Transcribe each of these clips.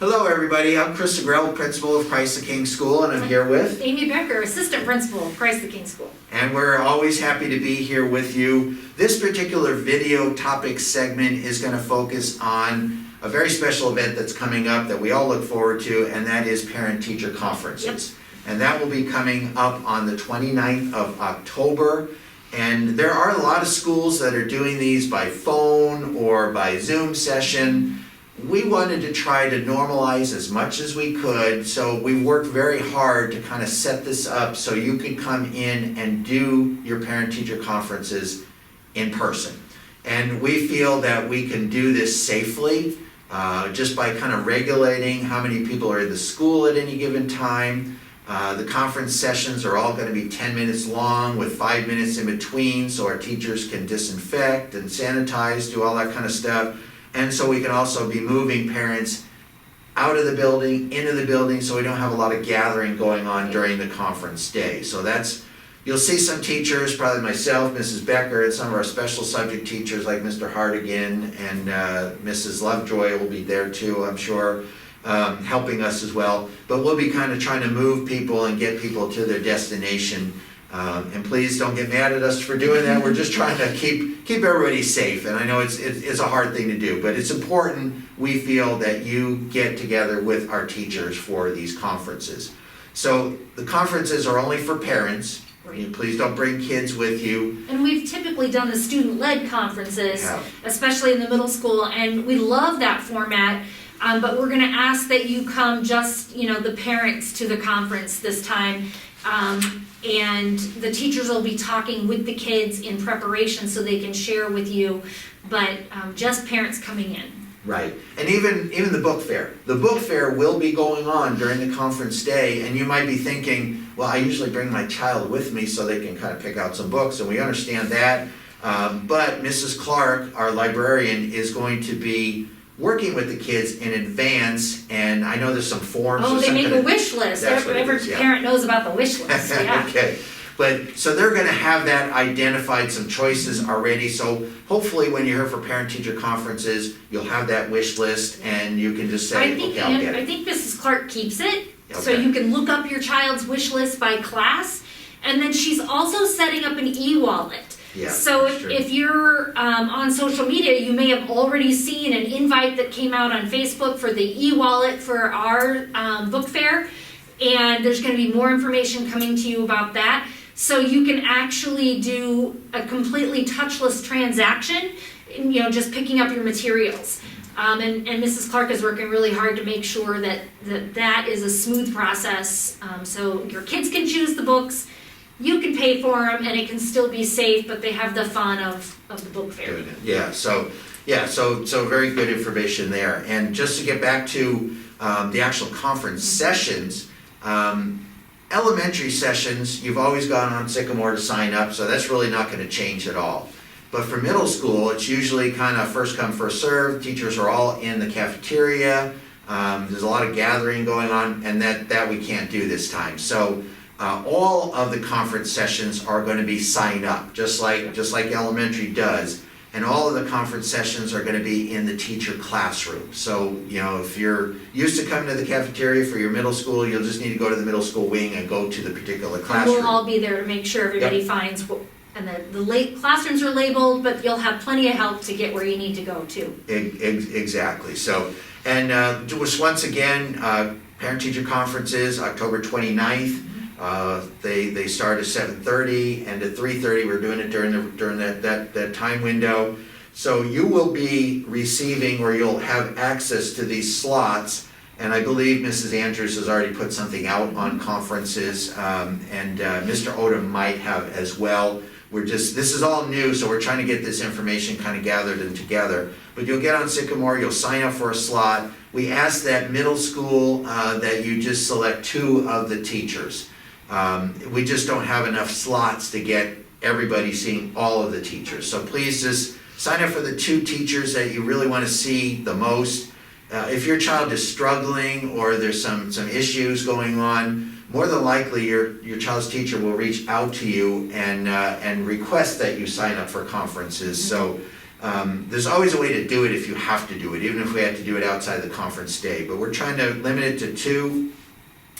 Hello, everybody. I'm Chris Agrell, principal of Christ the King School, and I'm here with... Amy Becker, assistant principal of Christ the King School. And we're always happy to be here with you. This particular video topic segment is going to focus on a very special event that's coming up that we all look forward to, and that is parent-teacher conferences. Yep. And that will be coming up on the 29th of October. And there are a lot of schools that are doing these by phone or by Zoom session. We wanted to try to normalize as much as we could, so we worked very hard to kind of set this up so you could come in and do your parent-teacher conferences in person. And we feel that we can do this safely, just by kind of regulating how many people are in the school at any given time. The conference sessions are all going to be 10 minutes long with 5 minutes in between, so our teachers can disinfect and sanitize, do all that kind of stuff. And so we can also be moving parents out of the building, into the building, so we don't have a lot of gathering going on during the conference day. So that's, you'll see some teachers, probably myself, Mrs. Becker, and some of our special subject teachers like Mr. Hardigan and Mrs. Lovejoy will be there too, I'm sure, helping us as well. But we'll be kind of trying to move people and get people to their destination. And please don't get mad at us for doing that. We're just trying to keep everybody safe. And I know it's a hard thing to do, but it's important, we feel, that you get together with our teachers for these conferences. So the conferences are only for parents. Please don't bring kids with you. And we've typically done the student-led conferences, Yeah. especially in the middle school, and we love that format. But we're going to ask that you come just, the parents to the conference this time. And the teachers will be talking with the kids in preparation so they can share with you, but just parents coming in. Right, and even the book fair. The book fair will be going on during the conference day, and you might be thinking, well, I usually bring my child with me so they can kind of pick out some books, and we understand that. But Mrs. Clark, our librarian, is going to be working with the kids in advance, and I know there's some forms. Oh, they make a wish list. That's what it Every is, yeah. parent knows about the wish list, yeah. Okay, but so they're going to have that identified, some choices already. So hopefully, when you're here for parent-teacher conferences, you'll have that wish list, and you can just say, okay, I'll get it. I think Mrs. Clark keeps it, so Okay. you can look up your child's wish list by class, and then she's also setting up an e-wallet. Yeah, So that's true. if you're on social media, you may have already seen an invite that came out on Facebook for the e-wallet for our book fair, and there's going to be more information coming to you about that. So you can actually do a completely touchless transaction, just picking up your materials. And Mrs. Clark is working really hard to make sure that is a smooth process. So your kids can choose the books, you can pay for them, and it can still be safe, but they have the fun of the book fair. Doing it. So very good information there. And just to get back to the actual conference sessions, elementary sessions, you've always gone on Sycamore to sign up, so that's really not going to change at all. But for middle school, it's usually kind of first come, first served. Teachers are all in the cafeteria. There's a lot of gathering going on, and that we can't do this time. So all of the conference sessions are going to be signed up, just like elementary does. And all of the conference sessions are going to be in the teacher classroom. So, if you're used to coming to the cafeteria for your middle school, you'll just need to go to the middle school wing and go to the particular And classroom. we'll all be there to make sure everybody finds and the classrooms are labeled, but you'll have plenty of help to get where you need to go too. Exactly. So, and just once again, parent-teacher conferences, October 29th. They start at 7:30 and at 3:30. We're doing it during that time window. So you will be receiving, or you'll have access to these slots. And I believe Mrs. Andrews has already put something out on conferences, and Mr. Odom might have as well. This is all new, so we're trying to get this information kind of gathered and together. But you'll get on Sycamore, you'll sign up for a slot. We ask that middle school that you just select 2 of the teachers. We just don't have enough slots to get everybody seeing all of the teachers. So please just sign up for the 2 teachers that you really want to see the most. If your child is struggling or there's some issues going on, more than likely your child's teacher will reach out to you and request that you sign up for conferences. So there's always a way to do it if you have to do it, even if we have to do it outside the conference day. But we're trying to limit it to 2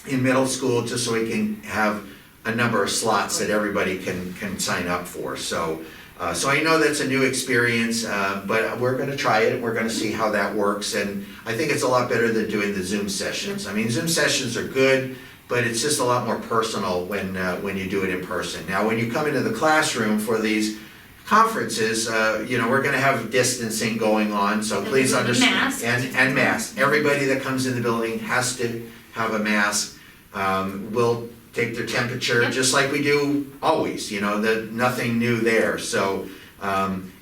in middle school, just so we can have a number of slots that everybody can sign up for. So I know that's a new experience, but we're gonna try it, we're gonna see how that works, and I think it's a lot better than doing the Zoom sessions. I mean, Zoom sessions are good, but it's just a lot more personal when you do it in person. Now, when you come into the classroom for these conferences, we're gonna have distancing going on, so please understand. Mask. And masks. Everybody that comes in the building has to have a mask. We'll take their temperature, Yep. just like we do always, nothing new there. So,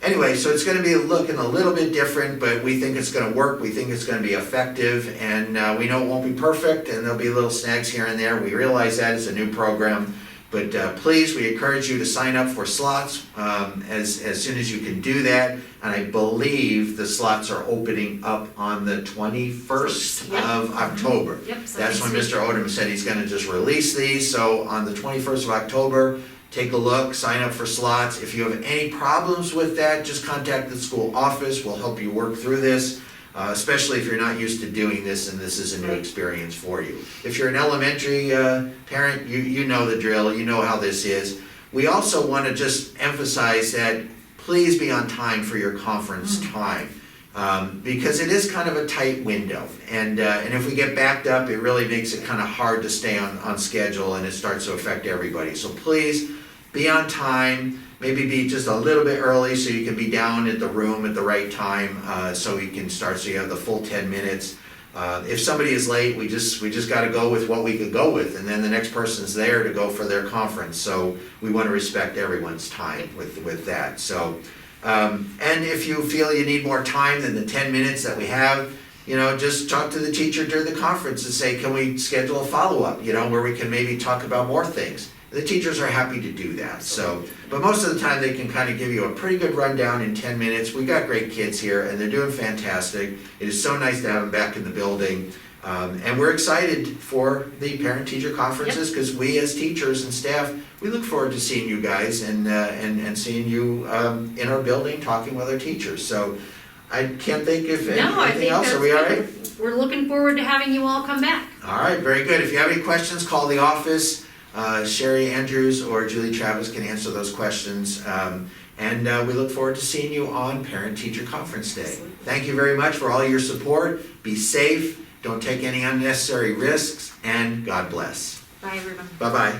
anyway, so it's gonna be looking a little bit different, but we think it's gonna work, we think it's gonna be effective, and we know it won't be perfect, and there'll be little snags here and there. We realize that it's a new program, but please, we encourage you to sign up for slots as soon as you can do that. And I believe the slots are opening up on the 21st Yep. of October. Yep, so That's when next Mr. Odom said he's gonna just release these, so on the 21st of October, take a look, sign up for slots. If you have any problems with that, just contact the school office, we'll help you work through this, especially if you're not used to doing this and this is a new experience for you. If you're an elementary parent, you know the drill, you know how this is. We also wanna just emphasize that please be on time for your conference time. Because it is kind of a tight window, and if we get backed up, it really makes it kind of hard to stay on schedule, and it starts to affect everybody. So please, be on time, maybe be just a little bit early so you can be down at the room at the right time, so you can start, so you have the full 10 minutes. If somebody is late, we just gotta go with what we could go with, and then the next person's there to go for their conference, so we wanna respect everyone's time with that, so. And if you feel you need more time than the 10 minutes that we have, just talk to the teacher during the conference and say, can we schedule a follow-up, where we can maybe talk about more things. The teachers are happy to do that, so, but most of the time they can kind of give you a pretty good rundown in 10 minutes. We got great kids here and they're doing fantastic. It is so nice to have them back in the building. And we're excited for the parent-teacher conferences, because we as teachers and staff, we look forward to seeing you guys and seeing you in our building, talking with our teachers. So I can't think if anything else. Are we all right? We're looking forward to having you all come back. All right, very good. If you have any questions, call the office. Sherry Andrews or Julie Travis can answer those questions. And we look forward to seeing you on Parent-Teacher Conference Day. Thank you very much for all your support. Be safe, don't take any unnecessary risks, and God bless. Bye, everyone. Bye-bye.